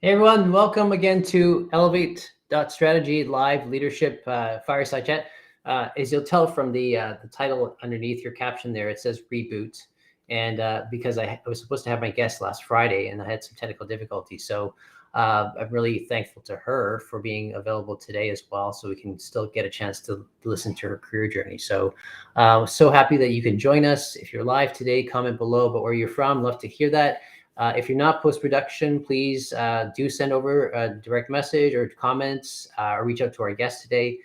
Hey everyone, welcome again to Elevate.Strategy live leadership fireside chat. As you'll tell from the title underneath your caption there, it says reboot. And because I was supposed to have my guest last Friday and I had some technical difficulties. So I'm really thankful to her for being available today as well, so we can still get a chance to listen to her career journey. So happy that you can join us. If you're live today, comment below, but where you're from, love to hear that. If you're not post-production, please do send over a direct message or comments or reach out to our guest today.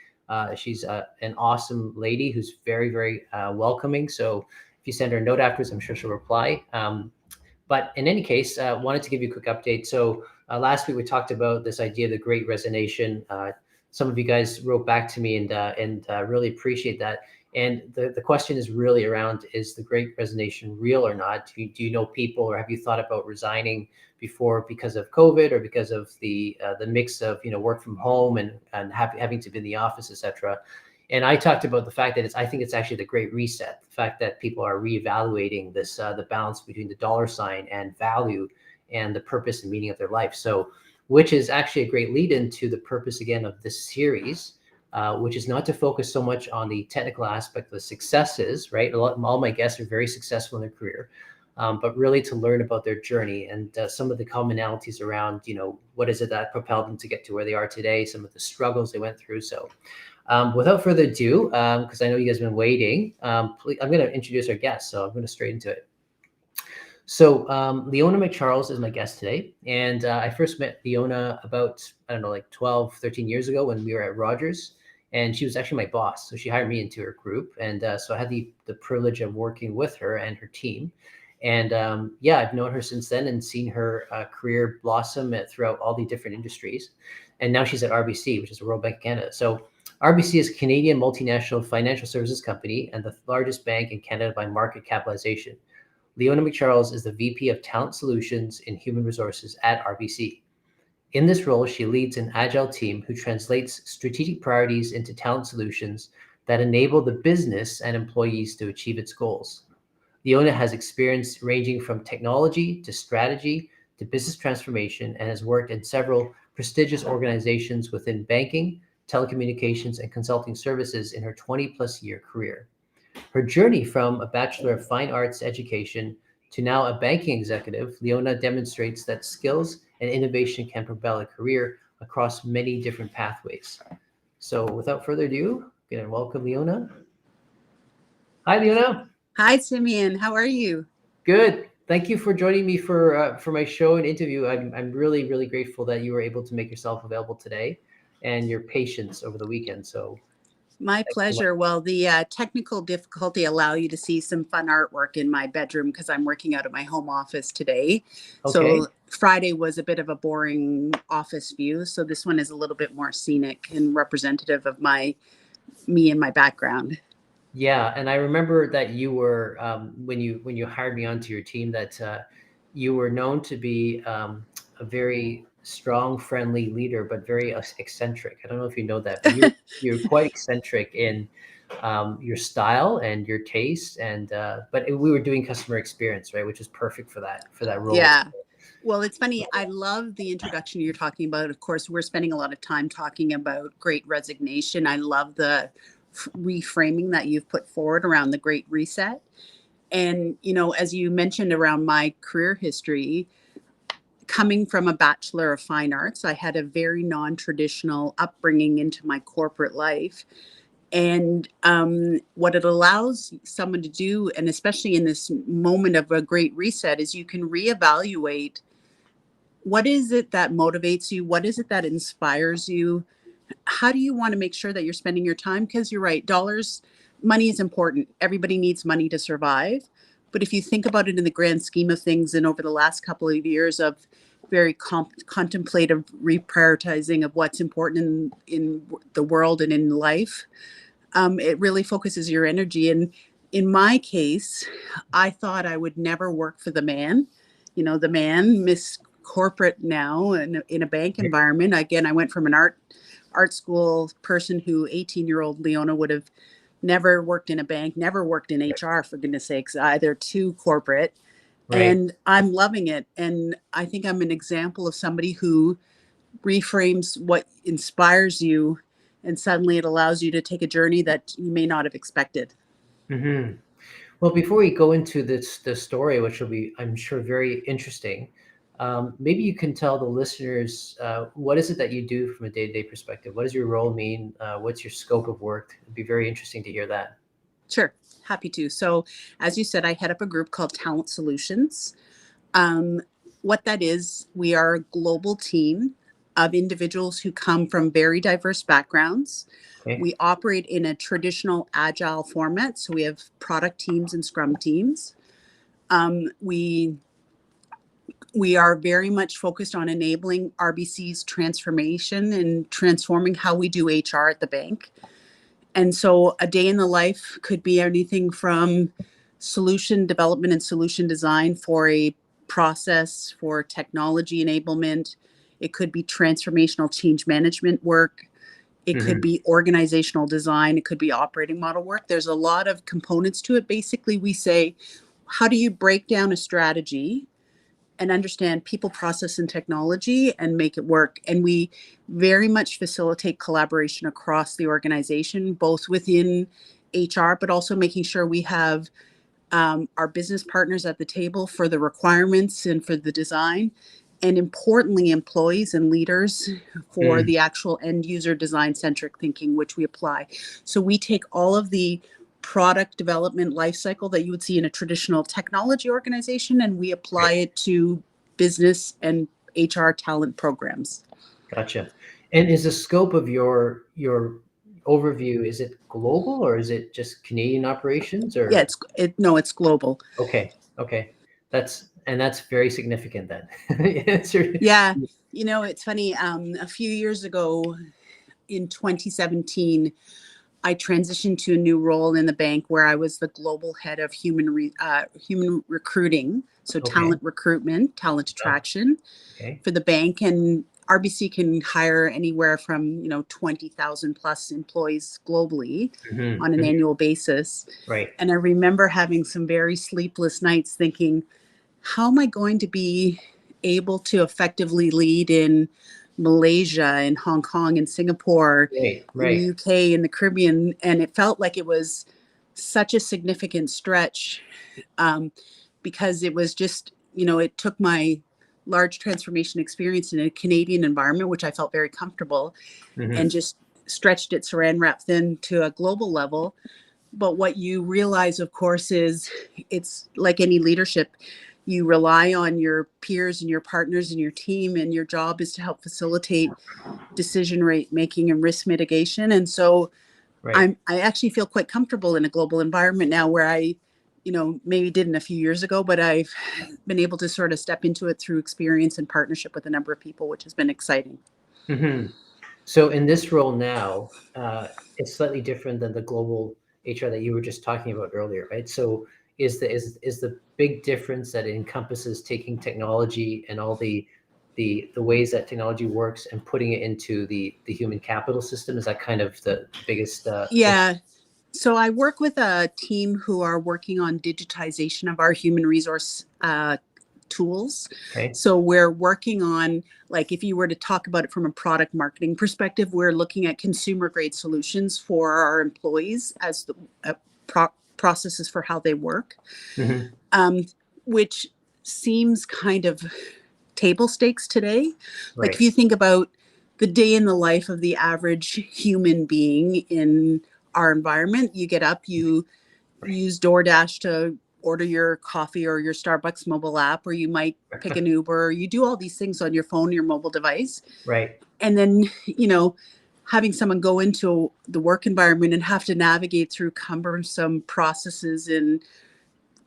She's an awesome lady who's very, very welcoming. So if you send her a note afterwards, I'm sure she'll reply. But in any case, wanted to give you a quick update. So last week we talked about this idea of the Great Resignation. Some of you guys wrote back to me and really appreciate that. And the question is really around, is the Great Resignation real or not? Do you know people, or have you thought about resigning before because of COVID or because of the mix of work from home and having to be in the office, etc. And I talked about the fact that I think it's actually the Great Reset, the fact that people are reevaluating this the balance between the dollar sign and value and the purpose and meaning of their life. So, which is actually a great lead into the purpose again of this series. Which is not to focus so much on the technical aspect of the successes, right? All my guests are very successful in their career, but really to learn about their journey and some of the commonalities around, what is it that propelled them to get to where they are today, some of the struggles they went through. So without further ado, because I know you guys have been waiting, please, I'm going to introduce our guest. So I'm going to straight into it. So Leona McCharles is my guest today. And I first met Leona about, I don't know, like 12, 13 years ago when we were at Rogers. And she was actually my boss. So she hired me into her group. And so I had the privilege of working with her and her team. And I've known her since then and seen her career blossom throughout all the different industries. And now she's at RBC, which is the Royal Bank of Canada. So RBC is a Canadian multinational financial services company and the largest bank in Canada by market capitalization. Leona McCharles is the VP of Talent Solutions and Human Resources at RBC. In this role, she leads an Agile team who translates strategic priorities into talent solutions that enable the business and employees to achieve its goals. Leona has experience ranging from technology to strategy to business transformation and has worked in several prestigious organizations within banking, telecommunications, and consulting services in her 20-plus year career. Her journey from a Bachelor of Fine Arts education to now a banking executive, Leona demonstrates that skills and innovation can propel a career across many different pathways. So without further ado, I'm going to welcome Leona. Hi, Leona. Hi, Simeon. How are you? Good. Thank you for joining me for my show and interview. I'm really, really grateful that you were able to make yourself available today and your patience over the weekend. So My thanks so much. pleasure. Well, the technical difficulty allow you to see some fun artwork in my bedroom because I'm working out of my home office today. Okay. So Friday was a bit of a boring office view. So this one is a little bit more scenic and representative of me and my background. Yeah, and I remember that you were when you hired me onto your team that you were known to be a very strong, friendly leader, but very eccentric. I don't know if you know that, but you're quite eccentric in your style and your taste. And we were doing customer experience, right, which is perfect for that role. Yeah. Well, it's funny. I love the introduction you're talking about. Of course, we're spending a lot of time talking about Great Resignation. I love the reframing that you've put forward around the Great Reset. And, as you mentioned around my career history, coming from a Bachelor of Fine Arts, I had a very non-traditional upbringing into my corporate life. And what it allows someone to do, and especially in this moment of a great reset, is you can reevaluate what is it that motivates you? What is it that inspires you? How do you want to make sure that you're spending your time? Because you're right, money is important. Everybody needs money to survive. But if you think about it in the grand scheme of things, and over the last couple of years of very contemplative reprioritizing of what's important in the world and in life, it really focuses your energy. And in my case, I thought I would never work for the man. The man, Miss Corporate now in a bank environment. Again, I went from an art school person who 18-year-old Leona would have never worked in a bank, never worked in HR, for goodness sakes, either, to corporate. Right. And I'm loving it. And I think I'm an example of somebody who reframes what inspires you, and suddenly it allows you to take a journey that you may not have expected. Hmm. Well, before we go into the story, which will be, I'm sure, very interesting, maybe you can tell the listeners what is it that you do from a day-to-day perspective? What does your role mean? What's your scope of work? It'd be very interesting to hear that. Sure, happy to. So, as you said, I head up a group called Talent Solutions. Um, what that is, we are a global team of individuals who come from very diverse backgrounds. Okay. We operate in a traditional agile format, so we have product teams and scrum teams. We are very much focused on enabling RBC's transformation and transforming how we do HR at the bank. And so a day in the life could be anything from solution development and solution design for a process for technology enablement. It could be transformational change management work. It could Hmm. be organizational design. It could be operating model work. There's a lot of components to it. Basically, we say, how do you break down a strategy and understand people, process, and technology and make it work? And we very much facilitate collaboration across the organization, both within HR, but also making sure we have our business partners at the table for the requirements and for the design. And importantly, employees and leaders for Mm. the actual end user design centric thinking, which we apply. So we take all of the product development lifecycle that you would see in a traditional technology organization, and we apply Right. it to business and HR talent programs. Gotcha. And is the scope of your overview, is it global or is it just Canadian operations Yeah, or? it's global. Okay. Okay. That's very significant then. It's Yeah, it's funny. A few years ago in 2017, I transitioned to a new role in the bank where I was the global head of human recruiting, so okay. talent recruitment, talent Wow. attraction Okay. for the bank. And RBC can hire anywhere from 20,000 plus employees globally Hmm. on an annual basis. Right. And I remember having some very sleepless nights thinking, how am I going to be able to effectively lead in Malaysia and Hong Kong and Singapore, Right. in the Right. UK and the Caribbean? And it felt like it was such a significant stretch, um, because it was just, it took my large transformation experience in a Canadian environment, which I felt very comfortable, and Hmm. just stretched it saran wrap thin to a global level. But what you realize, of course, is it's like any leadership. You rely on your peers and your partners and your team, and your job is to help facilitate decision rate making and risk mitigation. And so Right. I actually feel quite comfortable in a global environment now, where I, maybe didn't a few years ago, but I've been able to sort of step into it through experience and partnership with a number of people, which has been exciting. Hmm. So in this role now, it's slightly different than the global HR that you were just talking about earlier, right? So is the big difference that it encompasses taking technology and all the ways that technology works and putting it into the human capital system? Is that kind of the biggest Yeah. So I work with a team who are working on digitization of our human resource tools. okay? So we're working on, like, if you were to talk about it from a product marketing perspective, we're looking at consumer grade solutions for our employees as the processes for how they work, Hmm. um, which seems kind of table stakes today. Like, if Right. you think about the day in the life of the average human being in our environment, you get up, you Right. use DoorDash to order your coffee or your Starbucks mobile app, or you might pick an Uber, or you do all these things on your phone, your mobile device. Right. And then, having someone go into the work environment and have to navigate through cumbersome processes and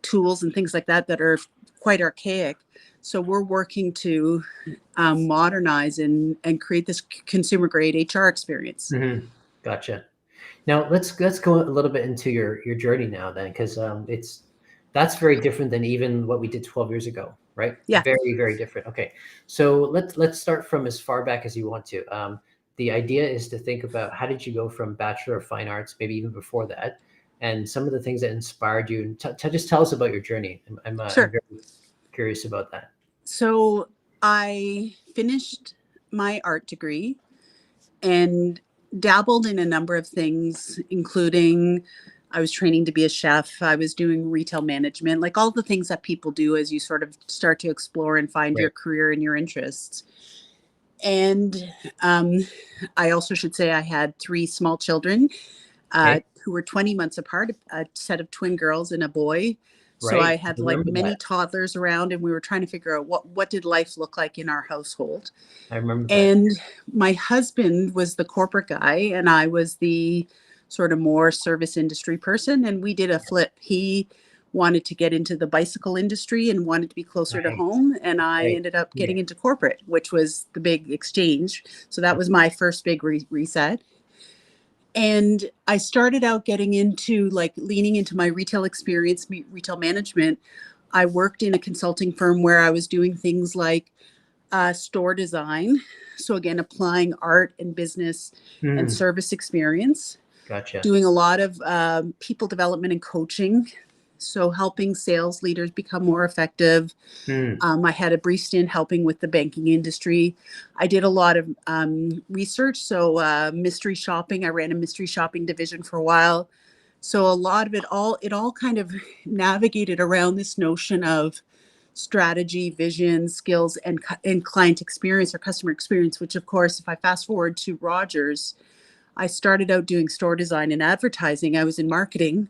tools and things like that that are quite archaic. So we're working to modernize and create this consumer grade HR experience. Hmm. Gotcha. Now let's go a little bit into your journey now then, because that's very different than even what we did 12 years ago, right? Yeah, Very, very different. Okay, so let's start from as far back as you want to. The idea is to think about how did you go from Bachelor of Fine Arts, maybe even before that, and some of the things that inspired you. And just tell us about your journey. I'm sure. very curious about that. So I finished my art degree and dabbled in a number of things, including I was training to be a chef. I was doing retail management, like all the things that people do as you sort of start to explore and find your Right. career and your interests. And I also should say I had 3 small children Okay. who were 20 months apart, a set of twin girls and a boy. So I Right. I had like remember many that. toddlers around, and we were trying to figure out what did life look like in our household. I remember that. And my husband was the corporate guy, and I was the sort of more service industry person. And we did a flip. He wanted to get into the bicycle industry and wanted to be closer to Right. home. And I Right. ended up Yeah. getting into corporate, which was the big exchange. So that was my first big reset. And I started out getting into like leaning into my retail experience, retail management. I worked in a consulting firm where I was doing things like store design. So, again, applying art and business and Hmm. service experience, Gotcha. doing a lot of people development and coaching. So, helping sales leaders become more effective. Hmm. I had a brief stint helping with the banking industry. I did a lot of research. So, mystery shopping. I ran a mystery shopping division for a while. So, a lot of it all kind of navigated around this notion of strategy, vision, skills, and client experience or customer experience, which, of course, if I fast forward to Rogers, I started out doing store design and advertising. I was in marketing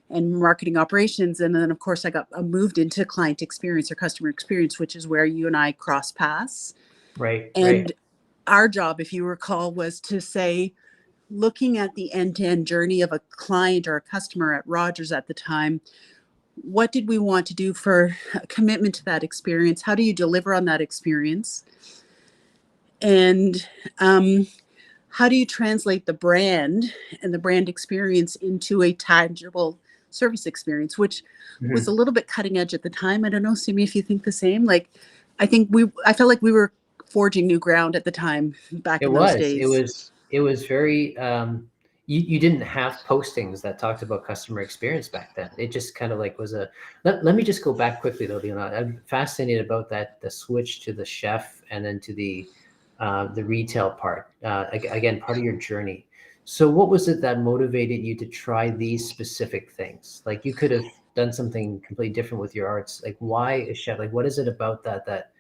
and marketing operations. And then, of course, I moved into client experience or customer experience, which is where you and I cross paths. Right. Right. And our job, if you recall, was to say, looking at the end-to-end journey of a client or a customer at Rogers at the time, what did we want to do for a commitment to that experience? How do you deliver on that experience? And how do you translate the brand and the brand experience into a tangible service experience, which was a Mhm. little bit cutting edge at the time. I don't know, Simi, if you think the same. Like, I felt like we were forging new ground at the time back It in those was. It days. was. It was very. You didn't have postings that talked about customer experience back then. It just kind of like was a. Let me just go back quickly though, Leona. I'm fascinated about that the switch to the chef and then to the retail part. Again, part of your journey. So, what was it that motivated you to try these specific things? Like you could have done something completely different with your arts. Like, why a chef? Like, what is it about that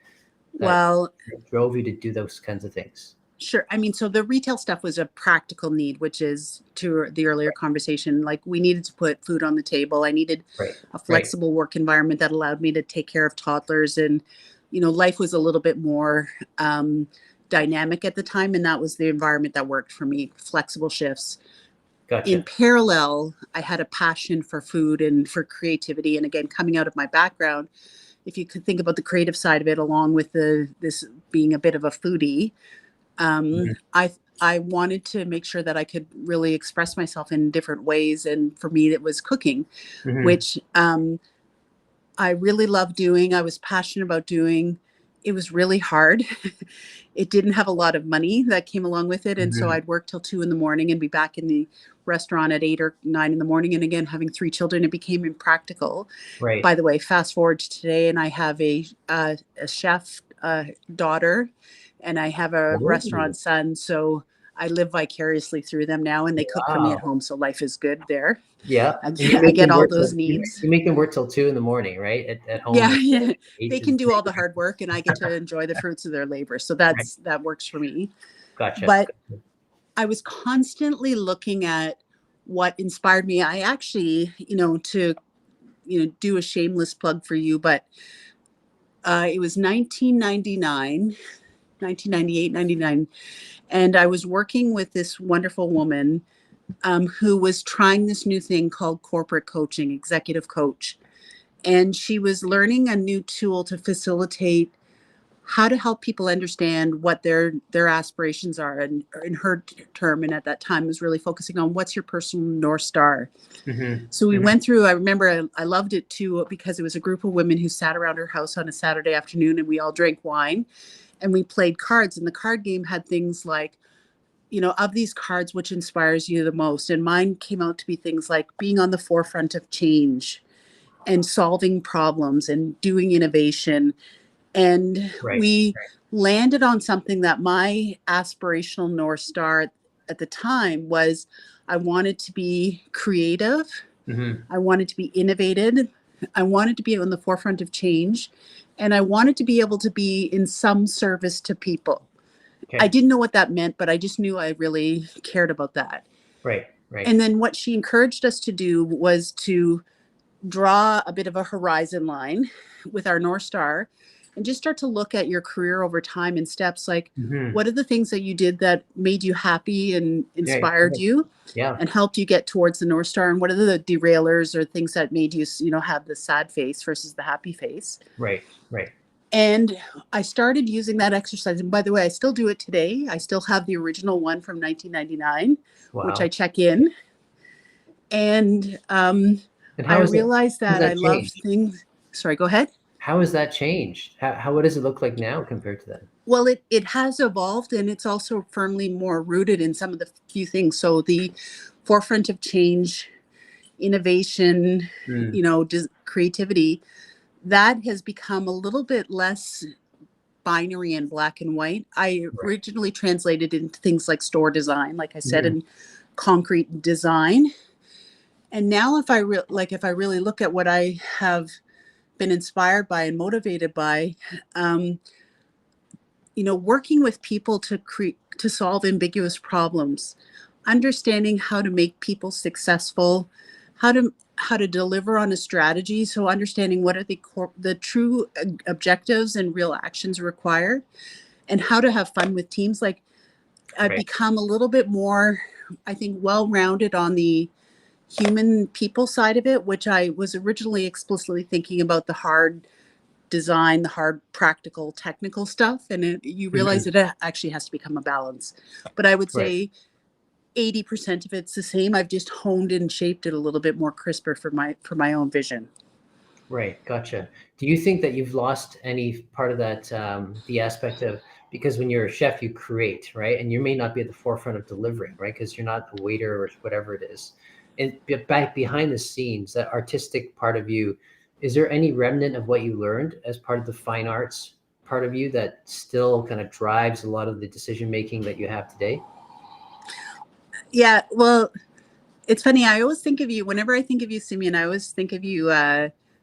Well, drove you to do those kinds of things? sure. I mean, so the retail stuff was a practical need, which is to the earlier conversation. Like, we needed to put food on the table. I needed Right, a right, flexible work environment that allowed me to take care of toddlers. And, life was a little bit more dynamic at the time. And that was the environment that worked for me, flexible shifts. In gotcha. parallel, I had a passion for food and for creativity. And again, coming out of my background, if you could think about the creative side of it, along with this being a bit of a foodie, Mhm, I wanted to make sure that I could really express myself in different ways, and for me, it was cooking, mhm, which I really loved doing. I was passionate about doing. It was really hard. It didn't have a lot of money that came along with it, and so mhm. I'd work till 2 in the morning and be back in the restaurant at 8 or 9 in the morning. And again, having 3 children, it became impractical. Right. By the way, fast forward to today, and I have a chef daughter, and I have a Oh, restaurant son. So I live vicariously through them now, and they cook for me at wow. home. So life is good there. Yeah, and you I make get them all work till those needs. you make them work till 2 in the morning, right? At home, Yeah, they're yeah. They can ages do all the hard work, and I get to enjoy the fruits of their labor. So right. that works for me. Gotcha. But I was constantly looking at what inspired me. I actually, to do a shameless plug for you, but it was 1999, 1998, 99, and I was working with this wonderful woman who was trying this new thing called corporate coaching, executive coach. And she was learning a new tool to facilitate how to help people understand what their aspirations are. And in her term, and at that time, was really focusing on what's your personal North Star. Mhm, So we mhm. went through, I remember I loved it too, because it was a group of women who sat around her house on a Saturday afternoon, and we all drank wine and we played cards. And the card game had things like, of these cards, which inspires you the most? And mine came out to be things like being on the forefront of change, and solving problems and doing innovation. And Right. we landed on something that my aspirational North Star at the time was I wanted to be creative. Mm-hmm. I wanted to be innovative. I wanted to be on the forefront of change. And I wanted to be able to be in some service to people. Okay. I didn't know what that meant, but I just knew I really cared about that. Right. Right. And then what she encouraged us to do was to draw a bit of a horizon line with our North Star and just start to look at your career over time in steps like Mm-hmm. what are the things that you did that made you happy and inspired Yeah. you Yeah. and helped you get towards the North Star, and what are the derailers or things that made you have the sad face versus the happy face. Right. Right. And I started using that exercise, and by the way, I still do it today. I still have the original one from 1999. Wow. Which I check in, and I realized that I love things. Sorry, go ahead. How has that changed? What does it look like now compared to then? Well, it has evolved, and it's also firmly more rooted in some of the few things. So the forefront of change, innovation, creativity, that has become a little bit less binary and black and white. I originally translated into things like store design, like I said, and concrete design. And now if I really look at what I have been inspired by and motivated by, working with people to solve ambiguous problems, understanding how to make people successful, how to deliver on a strategy. So understanding what are the true objectives and real actions required, and how to have fun with teams. Like I've become a little bit more, I think, well-rounded on the human people side of it, which I was originally explicitly thinking about the hard design, the hard practical technical stuff, and you realize it actually has to become a balance. But I would say 80% of it's the same. I've just honed and shaped it a little bit more crisper for my own vision. Right, gotcha. Do you think that you've lost any part of that, the aspect of, because when you're a chef you create, right, and you may not be at the forefront of delivering, right, because you're not a waiter or whatever it is, and back behind the scenes, that artistic part of you, is there any remnant of what you learned as part of the fine arts part of you that still kind of drives a lot of the decision making that you have today? Yeah, well, it's funny. I always think of you, whenever I think of you, Simeon, I always think of you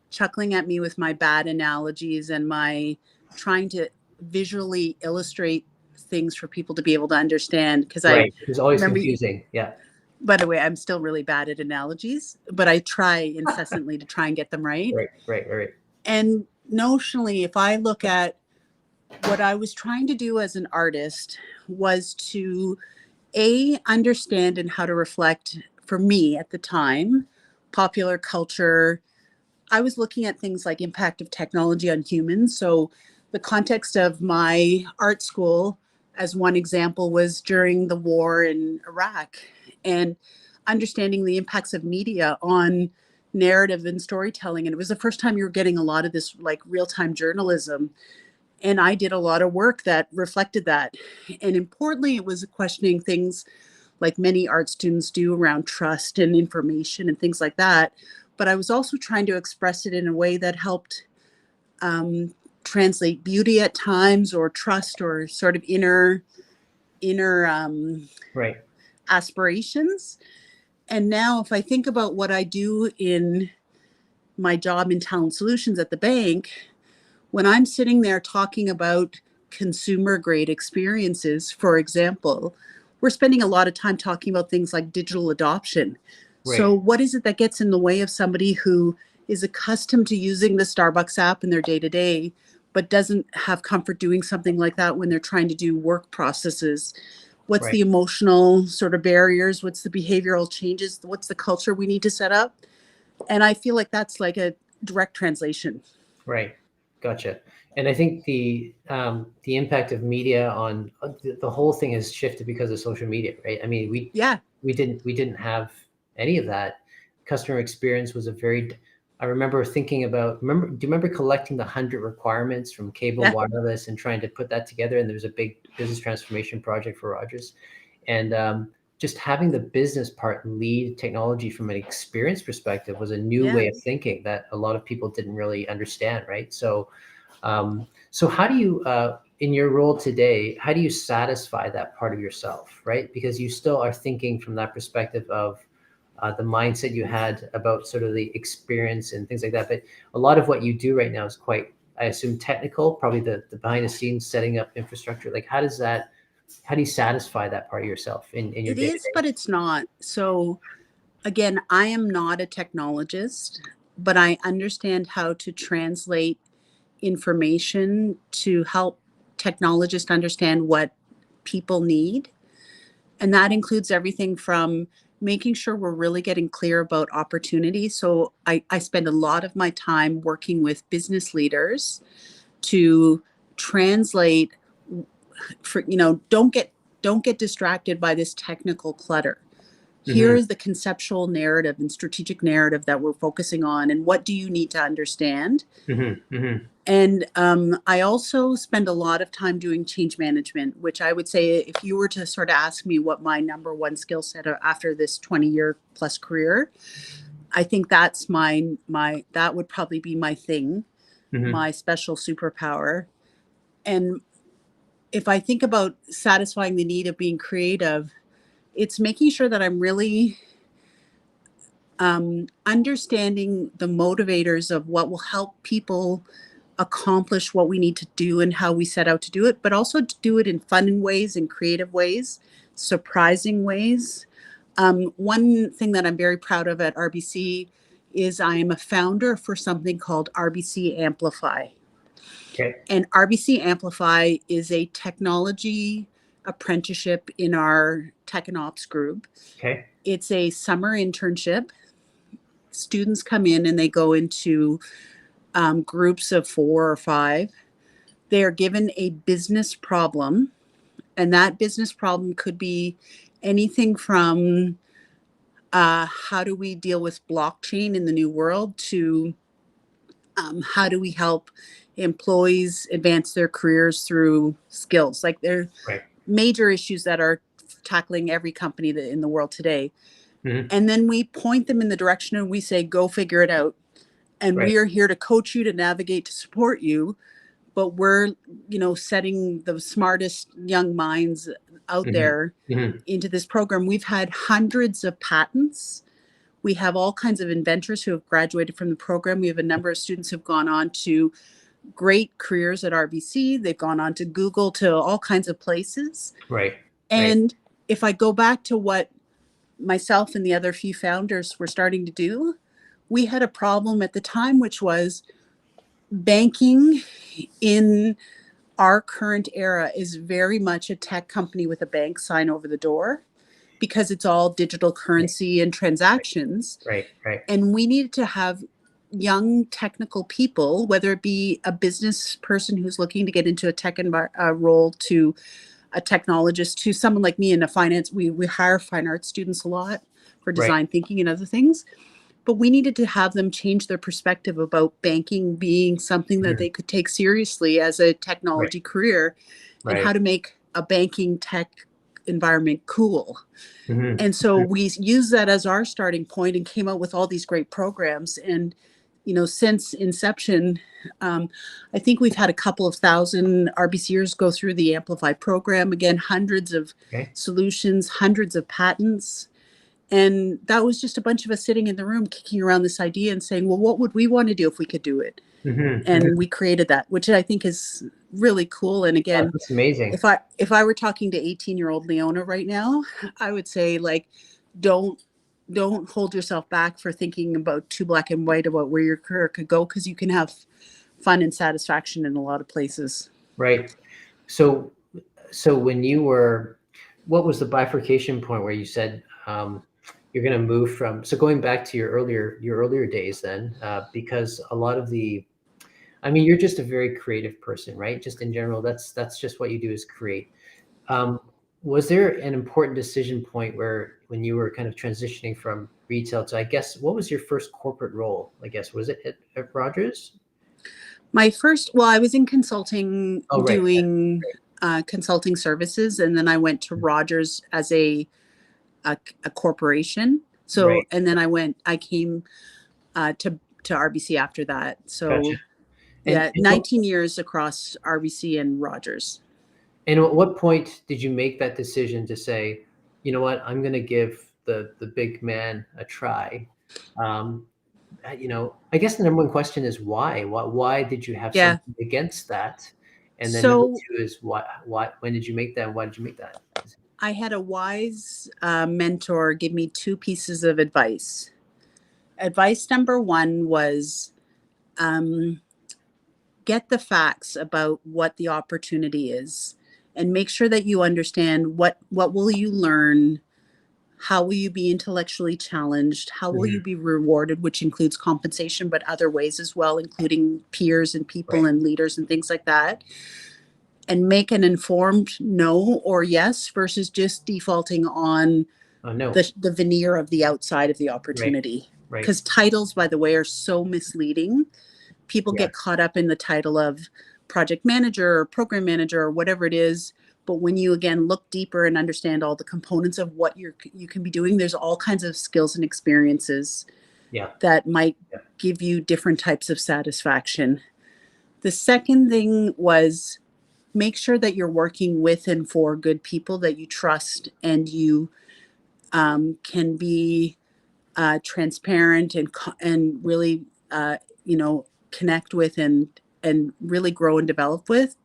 chuckling at me with my bad analogies and my trying to visually illustrate things for people to be able to understand. Because it's always confusing. Yeah. By the way, I'm still really bad at analogies, but I try incessantly to try and get them right. Right. And notionally, if I look at what I was trying to do as an artist was to understand and how to reflect, for me at the time, popular culture. I was looking at things like impact of technology on humans. So the context of my art school, as one example, was during the war in Iraq, and understanding the impacts of media on narrative and storytelling. And it was the first time you were getting a lot of this like real-time journalism. And I did a lot of work that reflected that. And importantly, it was questioning things like many art students do around trust and information and things like that. But I was also trying to express it in a way that helped translate beauty at times, or trust, or sort of inner aspirations. And now if I think about what I do in my job in talent solutions at the bank, when I'm sitting there talking about consumer grade experiences, for example, we're spending a lot of time talking about things like digital adoption. So what is it that gets in the way of somebody who is accustomed to using the Starbucks app in their day-to-day, but doesn't have comfort doing something like that when they're trying to do work processes? What's the emotional sort of barriers? What's the behavioral changes? What's the culture we need to set up? And I feel like that's like a direct translation. Right. Gotcha. And I think the impact of media on the whole thing has shifted because of social media, right? I mean, we didn't have any of that. Customer experience was I remember thinking about, do you remember collecting the 100 requirements from cable wireless and trying to put that together? And there was a big business transformation project for Rogers. And just having the business part lead technology from an experience perspective was a new way of thinking that a lot of people didn't really understand, right? So, so how do you, in your role today, how do you satisfy that part of yourself, right? Because you still are thinking from that perspective of the mindset you had about sort of the experience and things like that. But a lot of what you do right now is quite, I assume, technical, probably the behind the scenes setting up infrastructure. Like, how do you satisfy that part of yourself in your It day to is, day? but it's not. So again, I am not a technologist, but I understand how to translate information to help technologists understand what people need. And that includes everything from making sure we're really getting clear about opportunity. So I spend a lot of my time working with business leaders to translate for, don't get distracted by this technical clutter. Mm-hmm. Here's the conceptual narrative and strategic narrative that we're focusing on, and what do you need to understand. Mm-hmm. Mm-hmm. And I also spend a lot of time doing change management, which I would say, if you were to sort of ask me what my number one skill set after this 20-year plus career, I think that's that would probably be my thing, Mm-hmm. my special superpower. And if I think about satisfying the need of being creative, it's making sure that I'm really understanding the motivators of what will help people accomplish what we need to do and how we set out to do it, but also to do it in fun ways and creative ways, surprising ways. One thing that I'm very proud of at RBC is I am a founder for something called RBC Amplify. Okay. And RBC Amplify is a technology apprenticeship in our tech and ops group. Okay. It's a summer internship. Students come in and they go into groups of 4 or 5. They are given a business problem, and that business problem could be anything from how do we deal with blockchain in the new world to how do we help employees advance their careers through skills. Like, they're Right. major issues that are tackling every company in the world today. Mm-hmm. And then we point them in the direction and we say, go figure it out. And Right. we are here to coach you, to navigate, to support you. But we're, setting the smartest young minds out there Mm-hmm. Mm-hmm. into this program. We've had hundreds of patents. We have all kinds of inventors who have graduated from the program. We have a number of students who've gone on to great careers at RBC. They've gone on to Google, to all kinds of places. Right. Right. And if I go back to what myself and the other few founders were starting to do, we had a problem at the time, which was banking in our current era is very much a tech company with a bank sign over the door, because it's all digital currency and transactions. Right. Right. And we needed to have young technical people, whether it be a business person who's looking to get into a tech role, to a technologist, to someone like me in a finance. We hire fine arts students a lot for Right. design thinking and other things. But we needed to have them change their perspective about banking being something that they could take seriously as a technology career, and how Right. to make a banking tech environment cool. Mm-hmm. And so we used that as our starting point and came out with all these great programs. And, since inception, I think we've had a couple of thousand RBCers go through the Amplify program. Again, hundreds of Okay. solutions, hundreds of patents. And that was just a bunch of us sitting in the room, kicking around this idea and saying, well, what would we want to do if we could do it? Mm-hmm. And we created that, which I think is really cool. And Oh, again, that's amazing. if I were talking to 18-year-old Leona right now, I would say, like, don't hold yourself back for thinking about too black and white about where your career could go, because you can have fun and satisfaction in a lot of places. Right. So, so when you were, what was the bifurcation point where you said you're going to move from? So going back to your earlier days, then, because a lot of the, I mean, you're just a very creative person, right? Just in general, that's just what you do, is create. Was there an important decision point where, when you were kind of transitioning from retail to, I guess, what was your first corporate role? I guess, was it at Rogers? I was in consulting, Oh, right. doing consulting services, and then I went to Rogers as a a corporation. So, Right. and then I came to RBC after that. Gotcha. So And yeah, 19 years across RBC and Rogers. and at what point did you make that decision to say, you know what, I'm going to give the big man a try? Um, I guess the number one question is why? Why did you have Yeah. something against that? And then number So two is when did you make that? And why did you make that? I had a wise mentor give me two pieces of advice. Advice number one was, get the facts about what the opportunity is, and make sure that you understand what will you learn, how will you be intellectually challenged, how will you Mhm. be rewarded, which includes compensation but other ways as well, including peers and people Right. and leaders and things like that, and make an informed no or yes versus just defaulting on Oh, no. the veneer of the outside of the Right. opportunity. Right. Because titles, by the way, are so misleading. People get Yes. caught up in the title of project manager or program manager or whatever it is. But when you again look deeper and understand all the components of what you can be doing, there's all kinds of skills and experiences Yeah. that might Yeah. give you different types of satisfaction. The second thing was, make sure that you're working with and for good people that you trust, and you can be transparent and really connect with and really grow and develop with.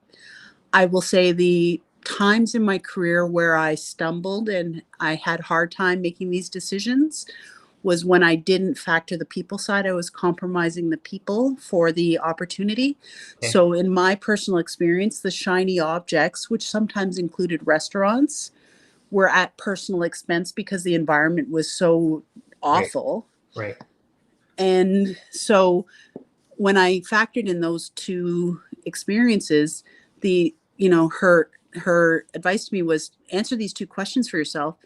I will say the times in my career where I stumbled and I had hard time making these decisions was when I didn't factor the people side. I was compromising the people for the opportunity. Okay. So in my personal experience, the shiny objects, which sometimes included restaurants, were at personal expense because the environment was so Right. awful. Right. And so when I factored in those two experiences, the her advice to me was, answer these two questions for yourself.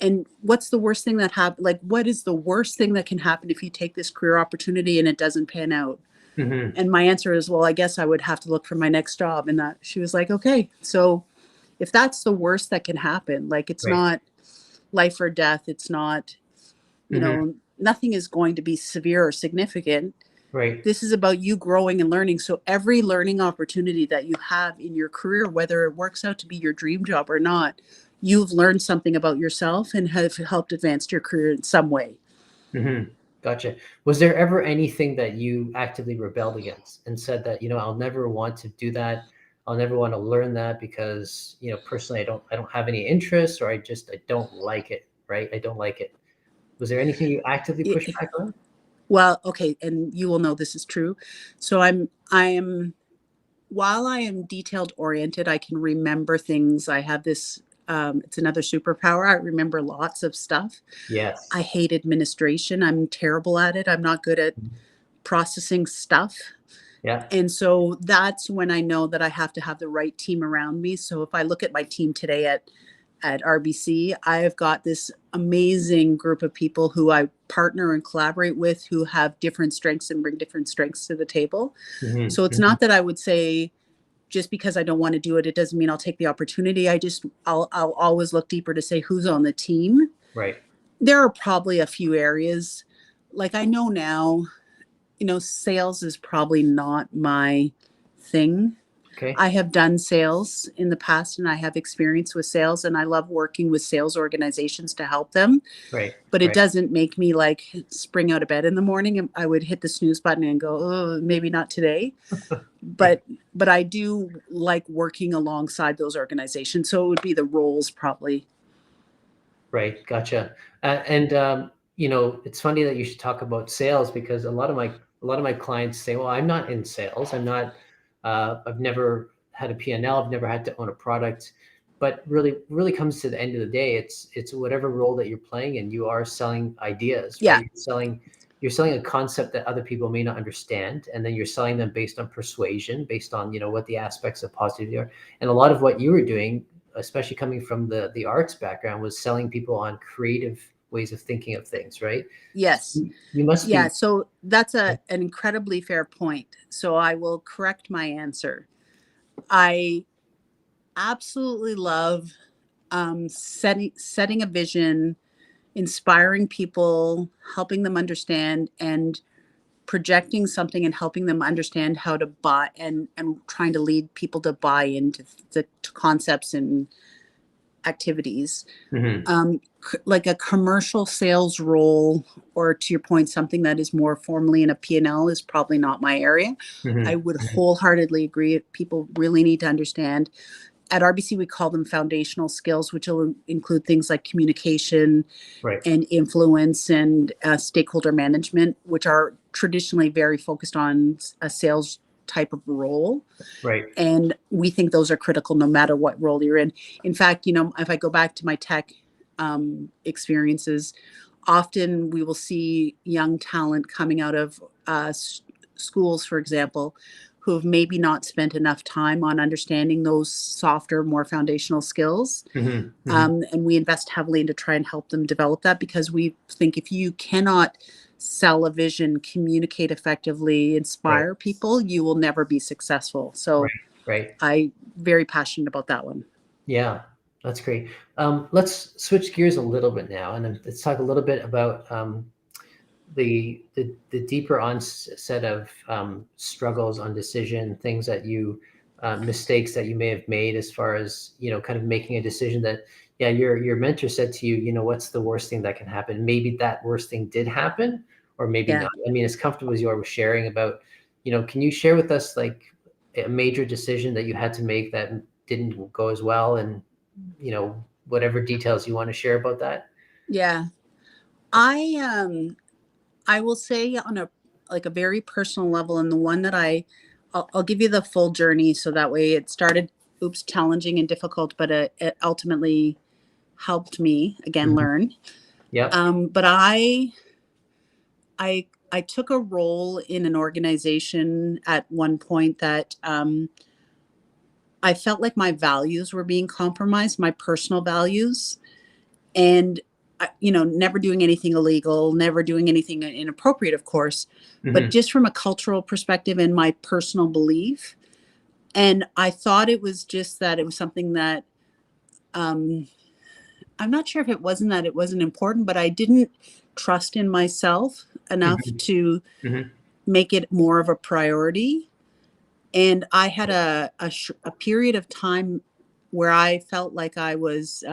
And what's the worst thing that happened? Like, what is the worst thing that can happen if you take this career opportunity and it doesn't pan out? Hmm. And my answer is, well, I guess I would have to look for my next job. And that she was like, okay, so if that's the worst that can happen, like it's Right. not life or death, it's not, Hmm. nothing is going to be severe or significant. Right. This is about you growing and learning. So every learning opportunity that you have in your career, whether it works out to be your dream job or not, you've learned something about yourself and have helped advance your career in some way. Hmm. Gotcha. Was there ever anything that you actively rebelled against and said that, I'll never want to do that. I'll never want to learn that because, personally, I don't have any interest, or I don't like it. Right. I don't like it. Was there anything you actively pushed back on? Well, okay, and you will know this is true. So I am while I am detailed oriented, I can remember things. I have this it's another superpower. I remember lots of stuff. I Yes. hate administration. I'm terrible at it. I'm not good at Mhm. processing stuff. Yeah. And so that's when I know that I have to have the right team around me. So if I look at my team today at RBC, I've got this amazing group of people who I partner and collaborate with, who have different strengths and bring different strengths to the table. Hmm. So it's Hmm. not that I would say, just because I don't want to do it, it doesn't mean I'll take the opportunity. I'll always look deeper to say who's on the team. Right. There are probably a few areas, like I know now, sales is probably not my thing. Okay. I have done sales in the past and I have experience with sales, and I love working with sales organizations to help them, Right. but it Right. doesn't make me like spring out of bed in the morning and I would hit the snooze button and go, oh, maybe not today. Right. But I do like working alongside those organizations. So it would be the roles probably. Right. Gotcha. And it's funny that you should talk about sales, because a lot of my clients say, "Well, I'm not in sales. I'm not. I've never had a P&L. I've never had to own a product." But really comes to the end of the day, it's whatever role that you're playing, and you are selling ideas, right? Yeah. You're selling a concept that other people may not understand, and then you're selling them based on persuasion, based on what the aspects of positivity are. And a lot of what you were doing, especially coming from the arts background, was selling people on creative ways of thinking of things, right? So Yes. you must Yeah. be. So that's an incredibly fair point. So I will correct my answer. I absolutely love setting a vision, inspiring people, helping them understand, and projecting something and helping them understand how to buy, and trying to lead people to buy into the concepts and activities. Like a commercial sales role, or to your point, something that is more formally in a P&L is probably not my area. I would wholeheartedly agree. People really need to understand. At RBC, we call them foundational skills, which will include things like communication and influence and stakeholder management, which are traditionally very focused on a sales type of role. And we think those are critical no matter what role you're in. In fact, if I go back to my tech experiences, often we will see young talent coming out of schools, for example, who have maybe not spent enough time on understanding those softer, more foundational skills. And we invest heavily into try and help them develop that, because we think if you cannot sell a vision, communicate effectively, inspire people, you will never be successful. So I'm very passionate about that one. Yeah, that's great. Let's switch gears a little bit now, and let's talk a little bit about the deeper onset of struggles on decision, things that you mistakes that you may have made, as far as kind of making a decision that your mentor said to you, what's the worst thing that can happen? Maybe that worst thing did happen, or maybe not. I mean, as comfortable as you are with sharing about, can you share with us like a major decision that you had to make that didn't go as well, and whatever details you want to share about that? Yeah, I will say on a very personal level, and the one that I'll give you the full journey, so that way it started challenging and difficult, but it ultimately helped me again learn. But I took a role in an organization at one point that I felt like my values were being compromised, my personal values, and never doing anything illegal, never doing anything inappropriate, of course, but just from a cultural perspective and my personal belief. And I thought it was just that it was something that I'm not sure if it wasn't that it wasn't important, but I didn't trust in myself enough to make it more of a priority. And I had a period of time where I felt like I was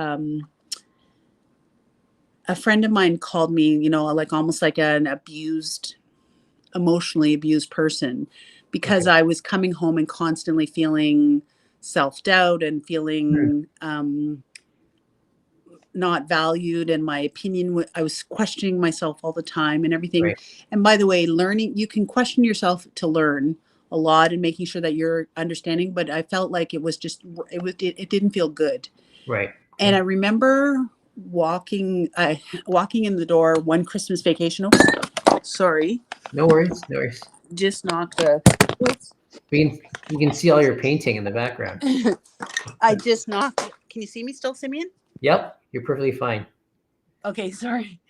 a friend of mine called me, like almost like an emotionally abused person, because I was coming home and constantly feeling self-doubt and feeling not valued, and my opinion, I was questioning myself all the time and everything. And by the way, learning, you can question yourself to learn a lot and making sure that you're understanding, but I felt like it was just, it didn't feel good. And I remember walking in the door one Christmas vacation. Sorry. No worries. Just knocked you can see all your painting in the background. I just knocked. Can you see me still, Simeon? Yep, you're perfectly fine. Okay, sorry.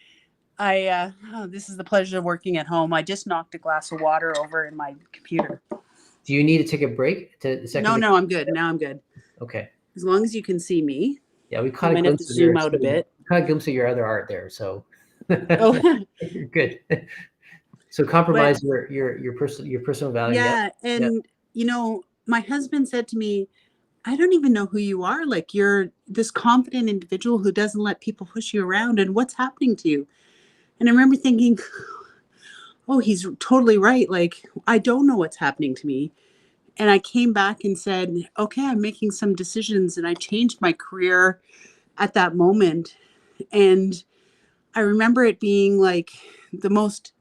This is the pleasure of working at home. I just knocked a glass of water over in my computer. Do you need to take a break? No, I'm good. Now I'm good. Okay. As long as you can see me. Yeah, we caught a glimpse of zoom out a bit. Caught a glimpse of your other art there, so you're good. So compromise your personal value. Yeah, and my husband said to me, I don't even know who you are. Like, you're this confident individual who doesn't let people push you around, and what's happening to you? And I remember thinking, oh, he's totally right. Like, I don't know what's happening to me. And I came back and said, okay, I'm making some decisions, and I changed my career at that moment. And I remember it being like the most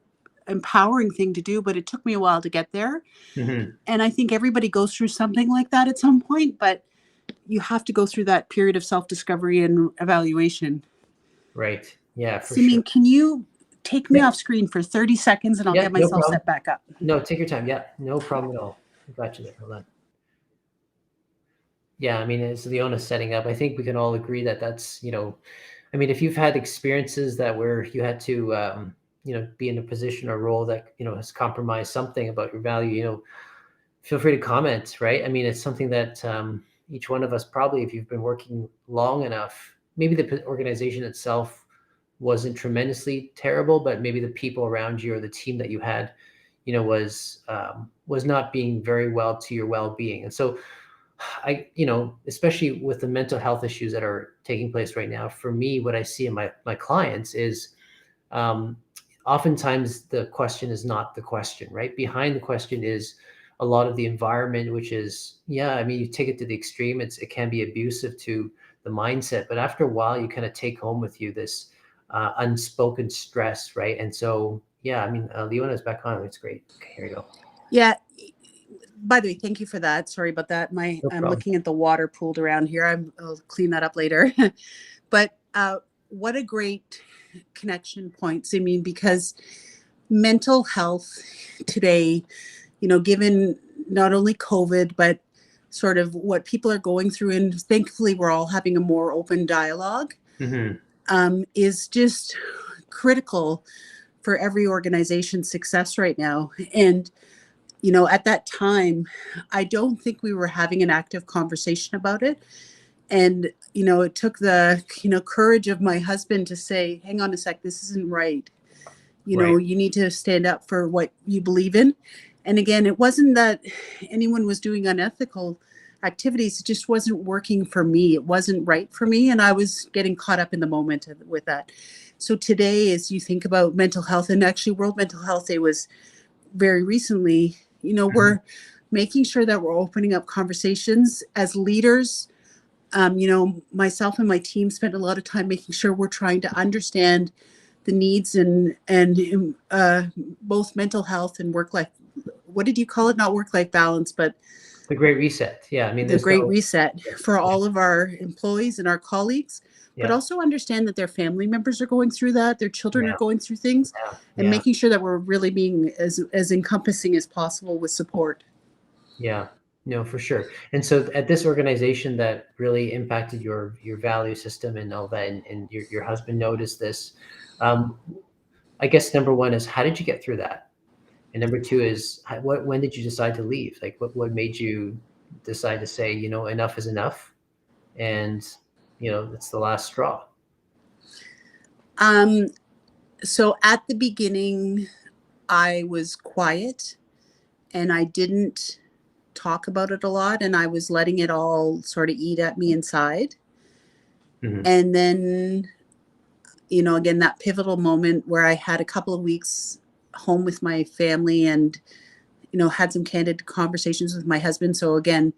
empowering thing to do, but it took me a while to get there. And I think everybody goes through something like that at some point, but you have to go through that period of self-discovery and evaluation. Right. Yeah, for Simeon, sure. can you take me off screen for 30 seconds and I'll get myself set back up? No, take your time. Yeah, no problem at all. I got you there. Hold on. Yeah, I mean, as Leona's setting up, I think we can all agree that that's, I mean, if you've had experiences that where you had to, be in a position or role that, has compromised something about your value, feel free to comment, right? I mean, it's something that each one of us probably, if you've been working long enough, maybe the organization itself wasn't tremendously terrible, but maybe the people around you or the team that you had, was not being very well to your well-being. And so especially with the mental health issues that are taking place right now, for me, what I see in my clients is oftentimes the question is not the question, right? Behind the question is a lot of the environment, which is, you take it to the extreme. It can be abusive to the mindset, but after a while, you kind of take home with you this unspoken stress, right? And so, Leona's back on. It's great. Okay, here we go. Yeah. By the way, thank you for that. Sorry about that. No I'm problem. looking at the water pooled around here. I'll clean that up later. But what a great connection point, I mean, because mental health today, given not only COVID, but sort of what people are going through, and thankfully we're all having a more open dialogue, is just critical for every organization's success right now. And at that time, I don't think we were having an active conversation about it. And, it took the, courage of my husband to say, hang on a sec, this isn't right. Right. You need to stand up for what you believe in. And again, it wasn't that anyone was doing unethical activities. It just wasn't working for me. It wasn't right for me. And I was getting caught up in the moment with that. So today, as you think about mental health, and actually World Mental Health Day was very recently, we're making sure that we're opening up conversations as leaders. Myself and my team spent a lot of time making sure we're trying to understand the needs and both mental health and work-life. What did you call it? Not work-life balance, but the Great Reset. Yeah, I mean, the Great Reset for all of our employees and our colleagues, but also understand that their family members are going through that, their children are going through things, and making sure that we're really being as encompassing as possible with support. Yeah, no, for sure. And so at this organization that really impacted your value system and all that, and your husband noticed this, I guess number one is, how did you get through that? And number two is, when did you decide to leave? Like, what made you decide to say, enough is enough, and it's the last straw? So at the beginning, I was quiet and I didn't talk about it a lot, and I was letting it all sort of eat at me inside. And then, again, that pivotal moment where I had a couple of weeks home with my family and, had some candid conversations with my husband. So again,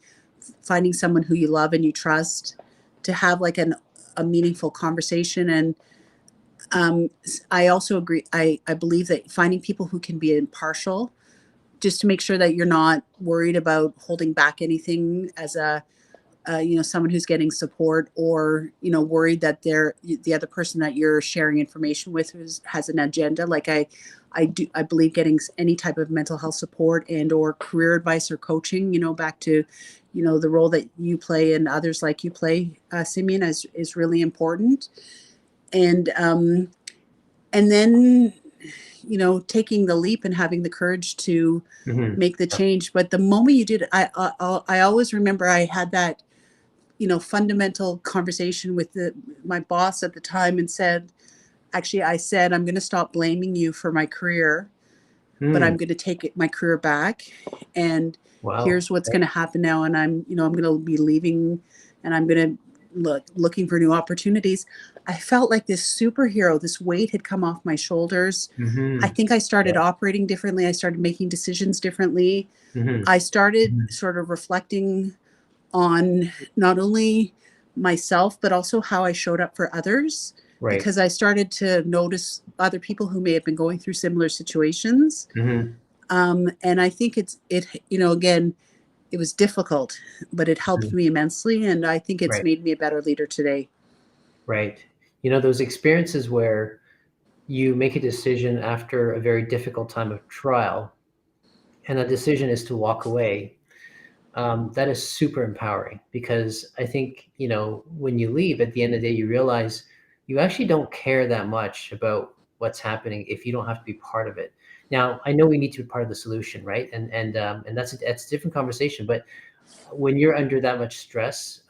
finding someone who you love and you trust to have like a meaningful conversation. And I also agree. I believe that finding people who can be impartial, just to make sure that you're not worried about holding back anything as someone who's getting support, or, worried that the other person that you're sharing information with has an agenda. Like I believe getting any type of mental health support and or career advice or coaching, back to, the role that you play and others like you play, Simeon, is really important. And then, taking the leap and having the courage to make the change. But the moment you did, I always remember I had that, fundamental conversation with my boss at the time, and I said, I'm going to stop blaming you for my career, but I'm going to take my career back. And here's what's going to happen now. And I'm going to be leaving, and I'm going to looking for new opportunities. I felt like this superhero. This weight had come off my shoulders. I think I started operating differently. I started making decisions differently. I started sort of reflecting on not only myself, but also how I showed up for others. Right. Because I started to notice other people who may have been going through similar situations. And I think again, it was difficult, but it helped me immensely. And I think it's made me a better leader today. Right. Those experiences where you make a decision after a very difficult time of trial, and the decision is to walk away. That is super empowering, because I think, when you leave, at the end of the day, you realize you actually don't care that much about what's happening if you don't have to be part of it. Now, I know we need to be part of the solution, right? And that's a different conversation. But when you're under that much stress,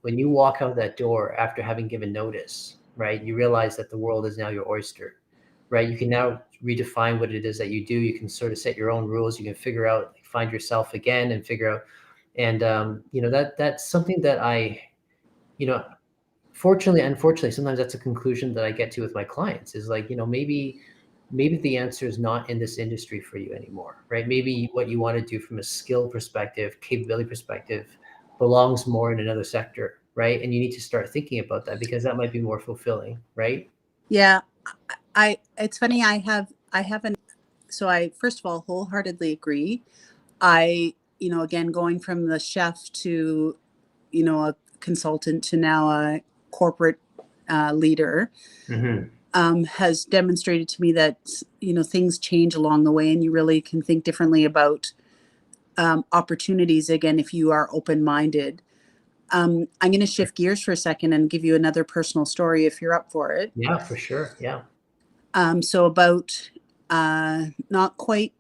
when you walk out that door after having given notice, right? You realize that the world is now your oyster, right? You can now redefine what it is that you do. You can sort of set your own rules. You can figure out, find yourself again and figure out. And, that's something that you know, fortunately, unfortunately, sometimes that's a conclusion that I get to with my clients is like, maybe the answer is not in this industry for you anymore, right? Maybe what you want to do from a skill perspective, capability perspective, belongs more in another sector, right? And you need to start thinking about that because that might be more fulfilling, right? Yeah. It's funny. I haven't, so I, first of all, wholeheartedly agree. Again, going from the chef to, a consultant to now a corporate leader, Mm-hmm. has demonstrated to me that, things change along the way and you really can think differently about opportunities again if you are open-minded. I'm going to shift gears for a second and give you another personal story if you're up for it. Yeah, for sure. Yeah. So about not quite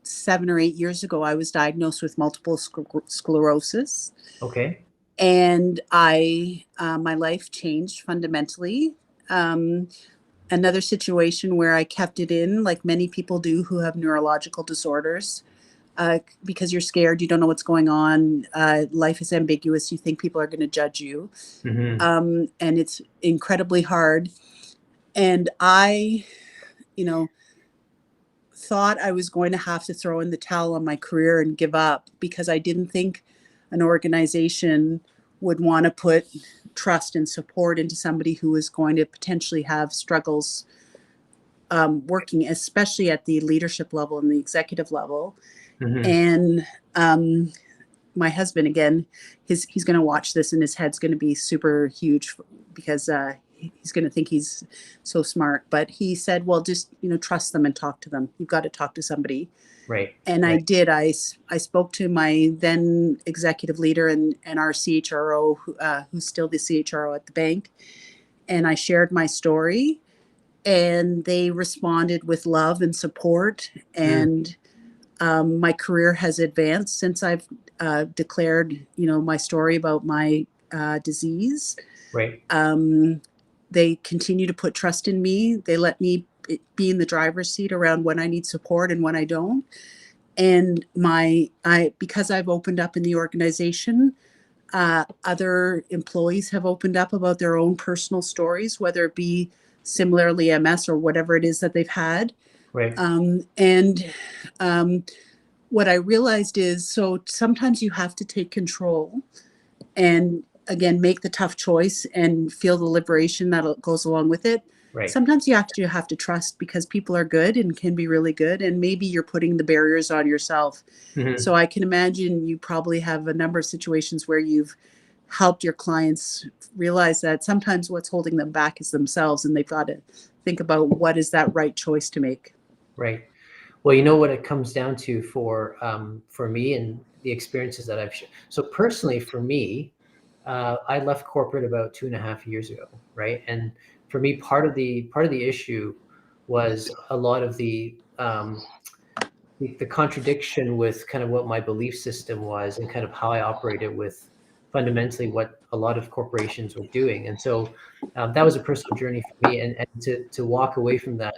7 or 8 years ago, I was diagnosed with multiple sclerosis, Okay. and my life changed fundamentally. Um, Another situation where I kept it in, like many people do who have neurological disorders, because you're scared, you don't know what's going on. Life is ambiguous. You think people are going to judge you, Mm-hmm. and it's incredibly hard. And I, you know, thought I was going to have to throw in the towel on my career and give up because I didn't think an organization would want to put trust and support into somebody who was going to potentially have struggles working, especially at the leadership level and the executive level. Mm-hmm. And my husband, again, he's going to watch this and his head's going to be super huge because he's going to think he's so smart. But he said, well, just, trust them and talk to them. You've got to talk to somebody. Right. And I Right. did. I spoke to my then executive leader and our CHRO, who's still the CHRO at the bank. And I shared my story and they responded with love and support. Mm. And my career has advanced since I've declared, my story about my disease. Right. They continue to put trust in me. They let me be in the driver's seat around when I need support and when I don't. And because I've opened up in the organization, other employees have opened up about their own personal stories, whether it be similarly MS or whatever it is that they've had. Right. And what I realized is, so sometimes you have to take control and again, make the tough choice and feel the liberation that goes along with it. Right. Sometimes you actually have to trust because people are good and can be really good. And maybe you're putting the barriers on yourself. Mm-hmm. So I can imagine you probably have a number of situations where you've helped your clients realize that sometimes what's holding them back is themselves, and they've got to think about what is that right choice to make. Right. Well, you know what it comes down to for me and the experiences that so personally for me, I left corporate about 2.5 years ago, right? And for me, part of the issue was a lot of the contradiction with kind of what my belief system was and kind of how I operated with fundamentally what a lot of corporations were doing. And so that was a personal journey for me, and to walk away from that,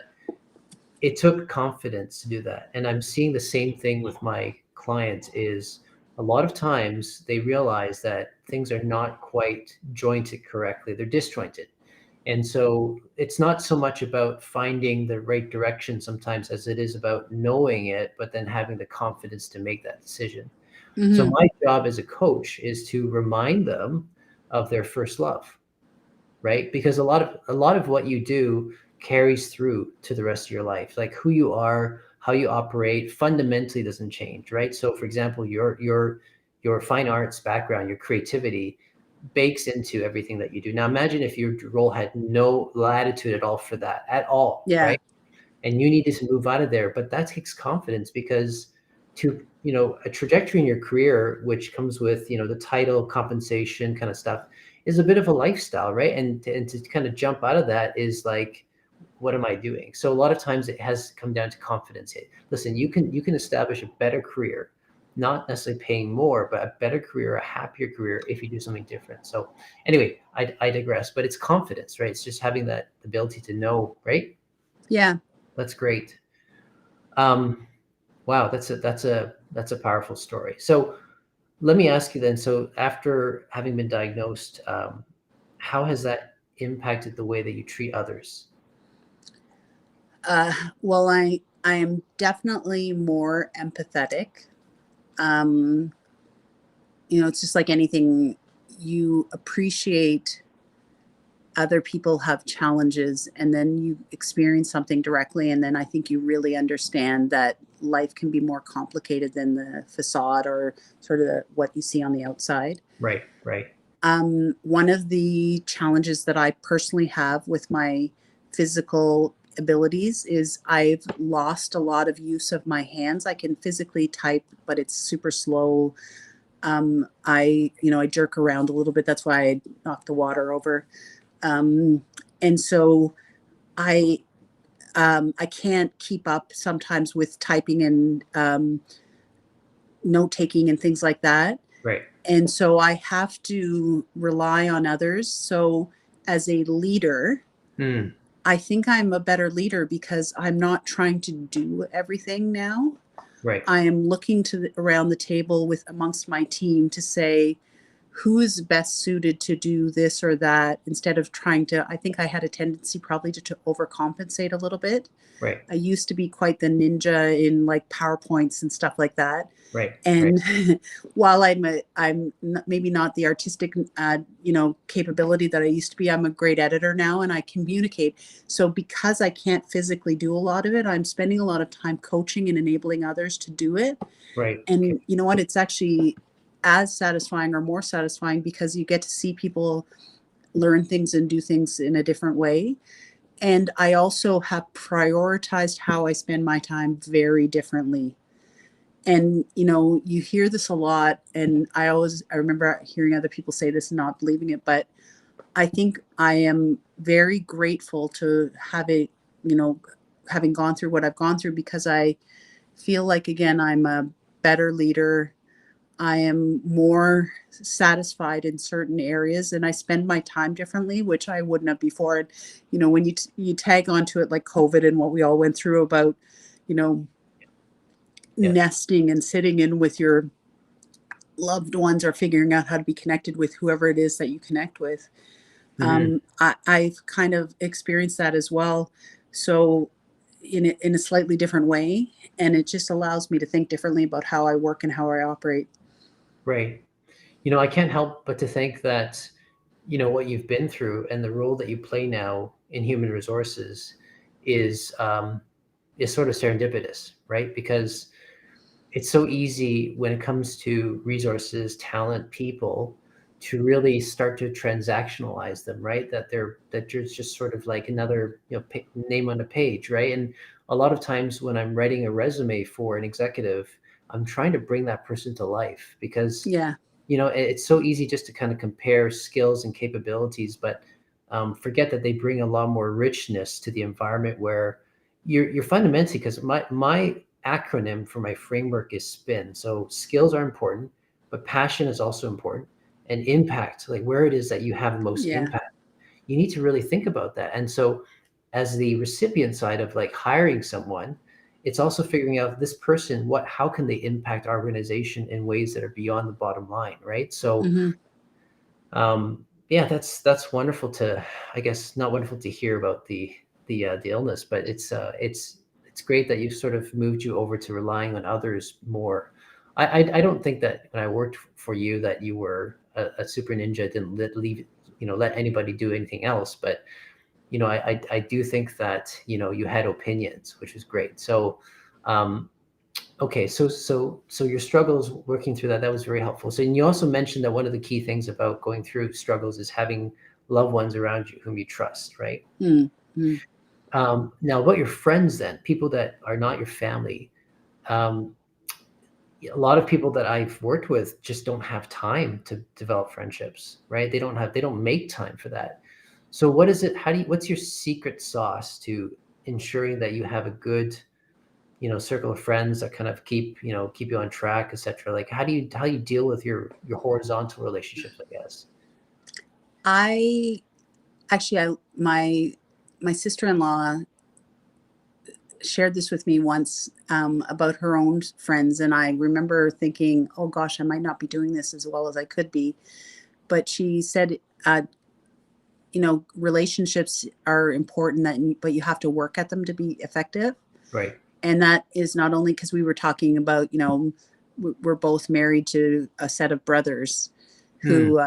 it took confidence to do that. And I'm seeing the same thing with my clients is a lot of times they realize that things are not quite jointed correctly. They're disjointed. And so it's not so much about finding the right direction sometimes as it is about knowing it, but then having the confidence to make that decision. So Mm-hmm. my job as a coach is to remind them of their first love, right? Because a lot of what you do carries through to the rest of your life. Like who you are, how you operate fundamentally doesn't change, right? So for example, your fine arts background, your creativity bakes into everything that you do. Now imagine if your role had no latitude at all for that at all, Yeah. right? And you needed to move out of there, but that takes confidence because a trajectory in your career, which comes with, the title, compensation kind of stuff, is a bit of a lifestyle, right? And to kind of jump out of that is like, what am I doing? So a lot of times it has come down to confidence. Listen, you can establish a better career not necessarily paying more, but a better career, a happier career if you do something different. So anyway, I digress, but it's confidence, right? It's just having that ability to know, right? Yeah. That's great. Wow, that's a powerful story. So let me ask you then, so after having been diagnosed, how has that impacted the way that you treat others? Well, I am definitely more empathetic. Um, it's just like anything, you appreciate other people have challenges, and then you experience something directly, and then I think you really understand that life can be more complicated than the facade or sort of what you see on the outside. Right, right, One of the challenges that I personally have with my physical abilities is I've lost a lot of use of my hands. I can physically type, but it's super slow. I jerk around a little bit. That's why I knocked the water over. And so I I can't keep up sometimes with typing and note taking and things like that. right. And so I have to rely on others. So as a leader, Mm, I think I'm a better leader because I'm not trying to do everything now. right, I am looking around the table with amongst my team to say who is best suited to do this or that, instead of trying to. I think I had a tendency probably to overcompensate a little bit. right, I used to be quite the ninja in like PowerPoints and stuff like that. right, right, And while I'm maybe not the artistic capability that I used to be, I'm a great editor now and I communicate. So because I can't physically do a lot of it, I'm spending a lot of time coaching and enabling others to do it. right. Okay. And you know what? It's actually as satisfying or more satisfying because you get to see people learn things and do things in a different way. And I also have prioritized how I spend my time very differently. And you hear this a lot, and I remember hearing other people say this and not believing it, but I think I am very grateful to have it, having gone through what I've gone through, because I feel like, again, I'm a better leader. I am more satisfied in certain areas, and I spend my time differently, which I wouldn't have before. When you tag onto it, like COVID and what we all went through about, you know, Yes. nesting and sitting in with your loved ones, or figuring out how to be connected with whoever it is that you connect with. Hmm. I've kind of experienced that as well. So in a slightly different way, and it just allows me to think differently about how I work and how I operate. Right. I can't help but to think that, what you've been through and the role that you play now in human resources is sort of serendipitous, right? Because it's so easy when it comes to resources, talent, people, to really start to transactionalize them, right? That you're just sort of like another name on a page, right? And a lot of times when I'm writing a resume for an executive, I'm trying to bring that person to life because Yeah. it's so easy just to kind of compare skills and capabilities, but forget that they bring a lot more richness to the environment where you're fundamentally, because my acronym for my framework is SPIN. So skills are important, but passion is also important, and impact, like where it is that you have the most Yeah. impact. You need to really think about that. And so as the recipient side of like hiring someone, it's also figuring out this person, how can they impact our organization in ways that are beyond the bottom line, right? So Hmm. yeah, that's wonderful to, I guess, not wonderful to hear about the illness, but it's great that you've sort of moved you over to relying on others more. I don't think that when I worked for you that you were a super ninja, didn't let anybody do anything else, but I do think that you had opinions, which is great. So um, okay, so your struggles working through that was very helpful. So, and you also mentioned that one of the key things about going through struggles is having loved ones around you whom you trust, right? Mm-hmm. Now, about your friends, then, people that are not your family, um, a lot of people that I've worked with just don't have time to develop friendships, right? They don't make time for that. So, what is it? What's your secret sauce to ensuring that you have a good circle of friends that kind of keep you on track, etc. Like how do you deal with your horizontal relationships, I guess? I actually, my sister-in-law shared this with me once, about her own friends, and I remember thinking, oh gosh, I might not be doing this as well as I could be. But she said, relationships are important, but you have to work at them to be effective. Right. And that is not only because we were talking about, we're both married to a set of brothers who,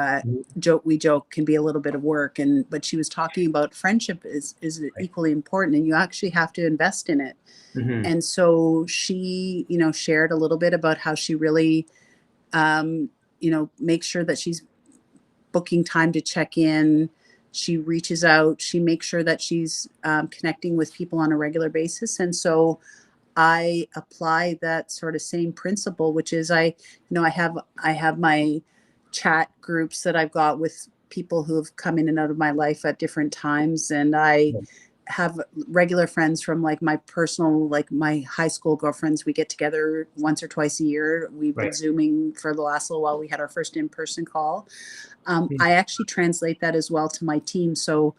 we joke can be a little bit of work, but she was talking about friendship is Right. equally important, and you actually have to invest in it. Mm-hmm. And so she, shared a little bit about how she really, makes sure that she's booking time to check in. She reaches out. She makes sure that she's connecting with people on a regular basis. And so I apply that sort of same principle, which is I have my chat groups that I've got with people who have come in and out of my life at different times, and I have regular friends from like my personal, like my high school girlfriends. We get together once or twice a year. We've been Zooming for the last little while. We had our first in-person call. I actually translate that as well to my team. So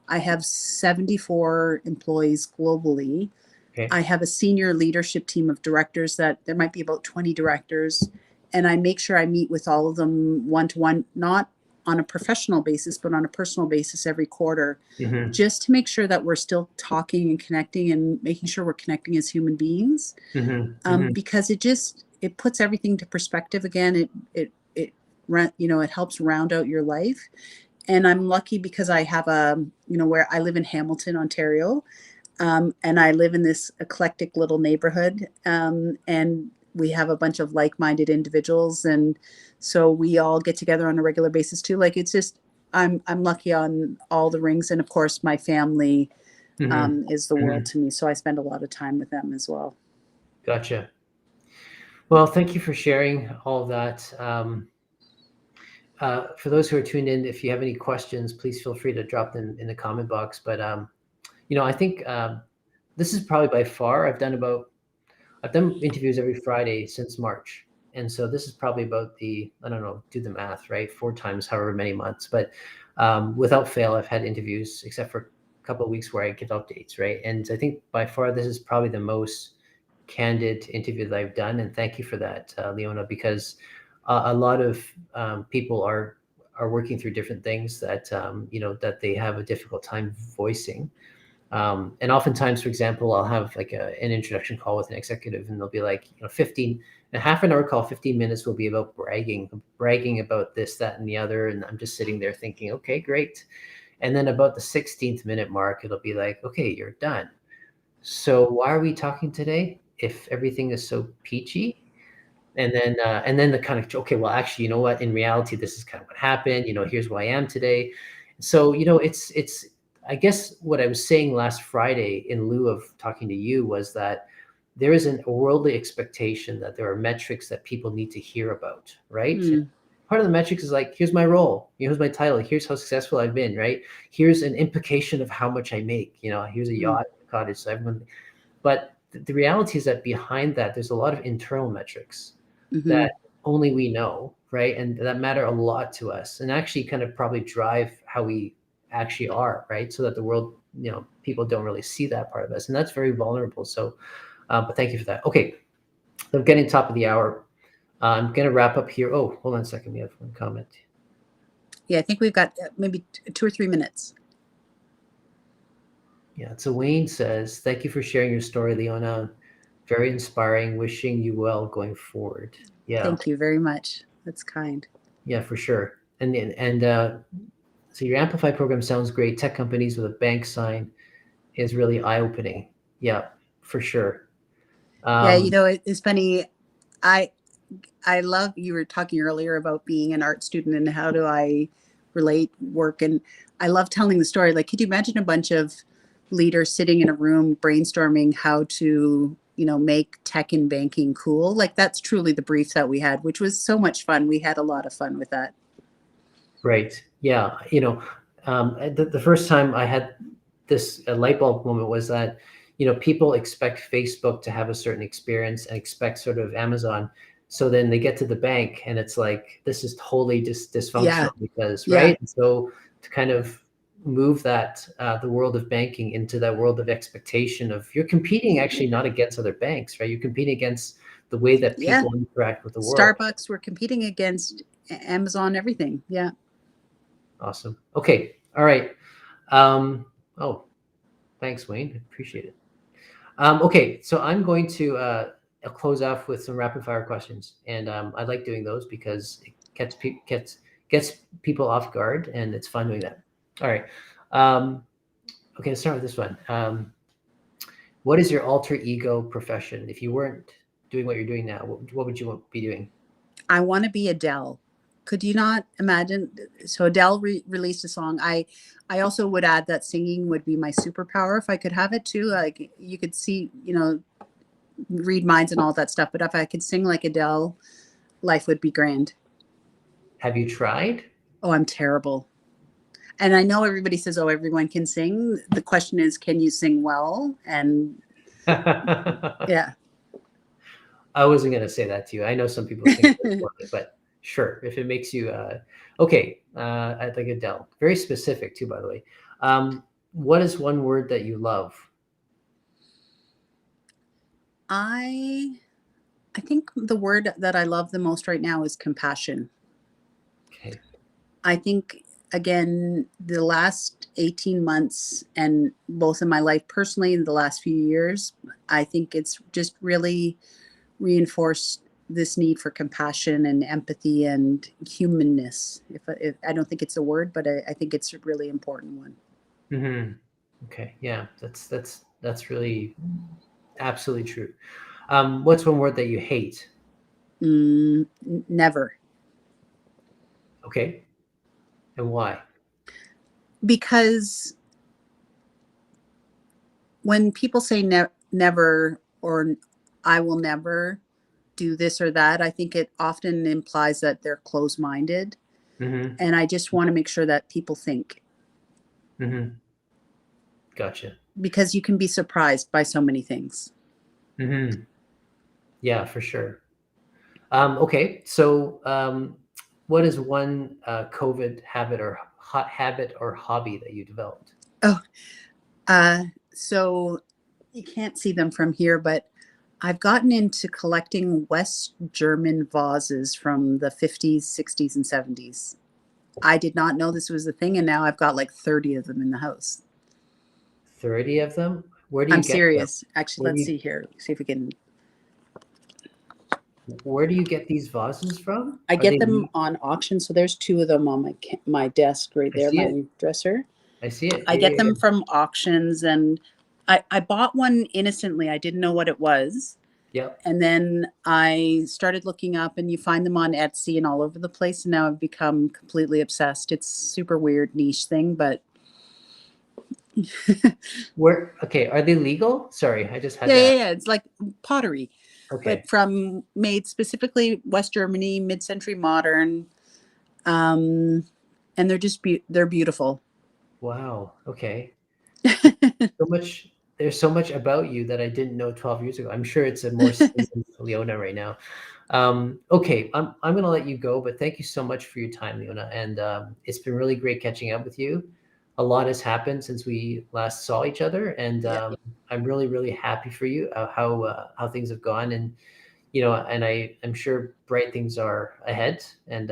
I have 74 employees globally. Okay. I have a senior leadership team of directors that there might be about 20 directors. And I make sure I meet with all of them one-to-one, not on a professional basis, but on a personal basis every quarter, just to make sure that we're still talking and connecting and making sure we're connecting as human beings. Because it puts everything to perspective again. It helps round out your life. And I'm lucky because I have where I live in Hamilton, Ontario. And I live in this eclectic little neighborhood. And we have a bunch of like-minded individuals. And so we all get together on a regular basis too. Like it's just, I'm lucky on all the rings. And of course my family is the world to me. So I spend a lot of time with them as well. Gotcha. Well, thank you for sharing all of that. For those who are tuned in, if you have any questions, please feel free to drop them in the comment box. But I think this is probably by far I've done interviews every Friday since March, and so this is probably about I don't know, do the math, right? 4 times however many months, but without fail, I've had interviews except for a couple of weeks where I give updates, right? And I think by far this is probably the most candid interview that I've done, and thank you for that, Leona, because a lot of people are working through different things that that they have a difficult time voicing. And oftentimes, for example, I'll have like an introduction call with an executive, and they'll be like, a half an hour call, 15 minutes will be about bragging about this, that, and the other. And I'm just sitting there thinking, okay, great. And then about the 16th minute mark, it'll be like, okay, you're done. So why are we talking today if everything is so peachy? And then the kind of, okay, well, actually, you know what? In reality, this is kind of what happened. Here's who I am today. So, it's I guess what I was saying last Friday in lieu of talking to you was that there is a worldly expectation that there are metrics that people need to hear about, right? Part of the metrics is like, here's my role, here's my title, here's how successful I've been, right? Here's an implication of how much I make, here's a yacht, a cottage, so everyone. But the reality is that behind that, there's a lot of internal metrics that only we know, right? And that matter a lot to us, and actually kind of probably drive how we actually are, right? So that the world, people don't really see that part of us, and that's very vulnerable. So, but thank you for that. Okay, I'm getting top of the hour. I'm going to wrap up here. Oh, hold on a second. We have one comment. Yeah, I think we've got maybe 2 or 3 minutes. Yeah, so Wayne says, thank you for sharing your story, Leona. Very inspiring. Wishing you well going forward. Yeah. Thank you very much. That's kind. Yeah, for sure. And so your Amplify program sounds great. Tech companies with a bank sign is really eye-opening. Yeah, for sure. Yeah, it's funny. I love, you were talking earlier about being an art student and how do I relate work. And I love telling the story. Like, could you imagine a bunch of leaders sitting in a room brainstorming how to, make tech and banking cool? Like, that's truly the brief that we had, which was so much fun. We had a lot of fun with that. Right. Yeah. The first time I had this light bulb moment was that, people expect Facebook to have a certain experience and expect sort of Amazon. So then they get to the bank and it's like, this is totally dysfunctional because, Yeah. right? And so to kind of move that, the world of banking into that world of expectation of you're competing actually not against other banks, right? You're competing against the way that people interact with the world. Starbucks, we're competing against Amazon, everything. Yeah. Awesome. Okay. All right. Oh, thanks, Wayne. Appreciate it. Okay, so I'm going to close off with some rapid fire questions, and I like doing those because it gets people off guard, and it's fun doing that. All right. Okay, let's start with this one. What is your alter ego profession? If you weren't doing what you're doing now, what would you be doing? I want to be Adele. Could you not imagine? So Adele released a song. I also would add that singing would be my superpower if I could have it too. Like you could see, read minds and all that stuff. But if I could sing like Adele, life would be grand. Have you tried? Oh, I'm terrible. And I know everybody says, oh, everyone can sing. The question is, can you sing well? And yeah. I wasn't going to say that to you. I know some people sing poorly, but sure, if it makes you okay. I think Adele, very specific too, by the way. What is one word that you love? I think the word that I love the most right now is compassion. Okay. I think, again, the last 18 months and both in my life personally in the last few years, I think it's just really reinforced this need for compassion and empathy and humanness. If I don't think it's a word, but I think it's a really important one. Mm-hmm. Okay. Yeah, that's really absolutely true. What's one word that you hate? Never. Okay. And why? Because when people say never or I will never do this or that, I think it often implies that they're closed-minded. Mm-hmm. And I just want to make sure that people think. Mm-hmm. Gotcha. Because you can be surprised by so many things. Mm-hmm. Yeah, for sure. Okay, so what is one COVID habit or hobby that you developed? Oh, so you can't see them from here, but I've gotten into collecting West German vases from the 50s, 60s, and 70s. I did not know this was a thing, and now I've got like 30 of them in the house. 30 of them? Where do you I'm get serious. them? Actually, let's see here. See if we can. Where do you get these vases from? I get them on auction. So there's two of them on my desk right there, my dresser. I see it. I get them from auctions, and I bought one innocently. I didn't know what it was. Yep. And then I started looking up, and you find them on Etsy and all over the place. And now I've become completely obsessed. It's super weird niche thing, but okay, are they legal? Sorry, I just had yeah. It's like pottery. Okay. But made specifically West Germany, mid-century modern. And they're just they're beautiful. Wow. Okay. There's so much about you that I didn't know 12 years ago. I'm sure it's a more seasoned Leona right now. Okay, I'm going to let you go, but thank you so much for your time, Leona. And it's been really great catching up with you. A lot has happened since we last saw each other, and I'm really, really happy for you how things have gone, and and I'm sure bright things are ahead, and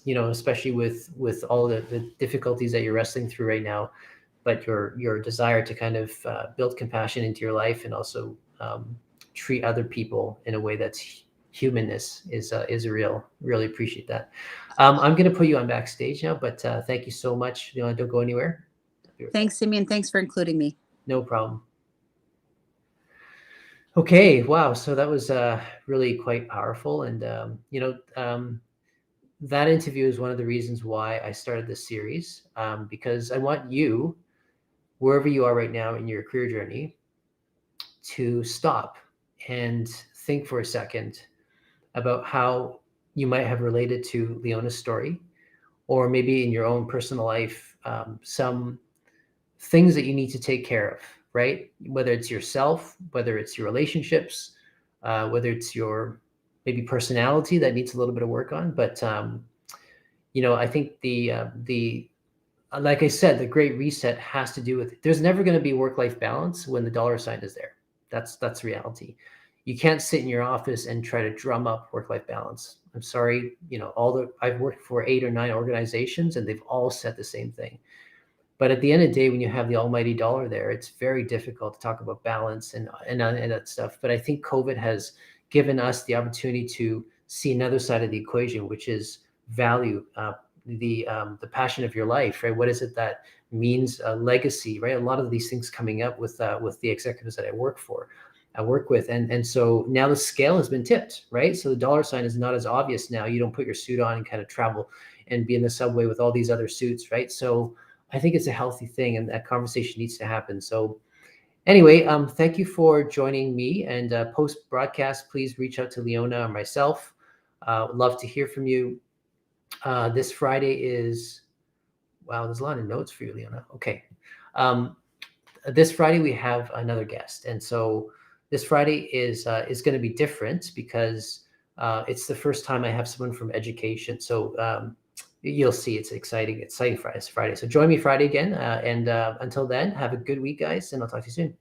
especially with all the difficulties that you're wrestling through right now, but your desire to kind of build compassion into your life and also treat other people in a way that's humanness is real. Really appreciate that. I'm going to put you on backstage now, but thank you so much. Don't go anywhere. Thanks, Simeon. Thanks for including me. No problem. Okay. Wow. So that was really quite powerful. And, that interview is one of the reasons why I started this series, because I want you, wherever you are right now in your career journey, to stop and think for a second about how you might have related to Leona's story, or maybe in your own personal life, some things that you need to take care of, right? Whether it's yourself, whether it's your relationships, whether it's your maybe personality that needs a little bit of work on. But I think the like I said, the Great Reset has to do with, there's never going to be work-life balance when the dollar sign is there. That's reality. You can't sit in your office and try to drum up work-life balance. I'm sorry, I've worked for 8 or 9 organizations and they've all said the same thing. But at the end of the day, when you have the almighty dollar there, it's very difficult to talk about balance and that stuff. But I think COVID has given us the opportunity to see another side of the equation, which is value, the passion of your life, right? What is it that means legacy, right? A lot of these things coming up with the executives that I work with, and so now the scale has been tipped, right? So the dollar sign is not as obvious now. You don't put your suit on and kind of travel and be in the subway with all these other suits, right? So I think it's a healthy thing, and that conversation needs to happen. So anyway, thank you for joining me, and post broadcast, please reach out to Leona or myself. Would love to hear from you. This Friday is, wow, there's a lot of notes for you, Leona. Okay. This Friday we have another guest. And so this Friday is going to be different because it's the first time I have someone from education. So you'll see, it's exciting Friday. So join me Friday again. And until then, have a good week, guys, and I'll talk to you soon.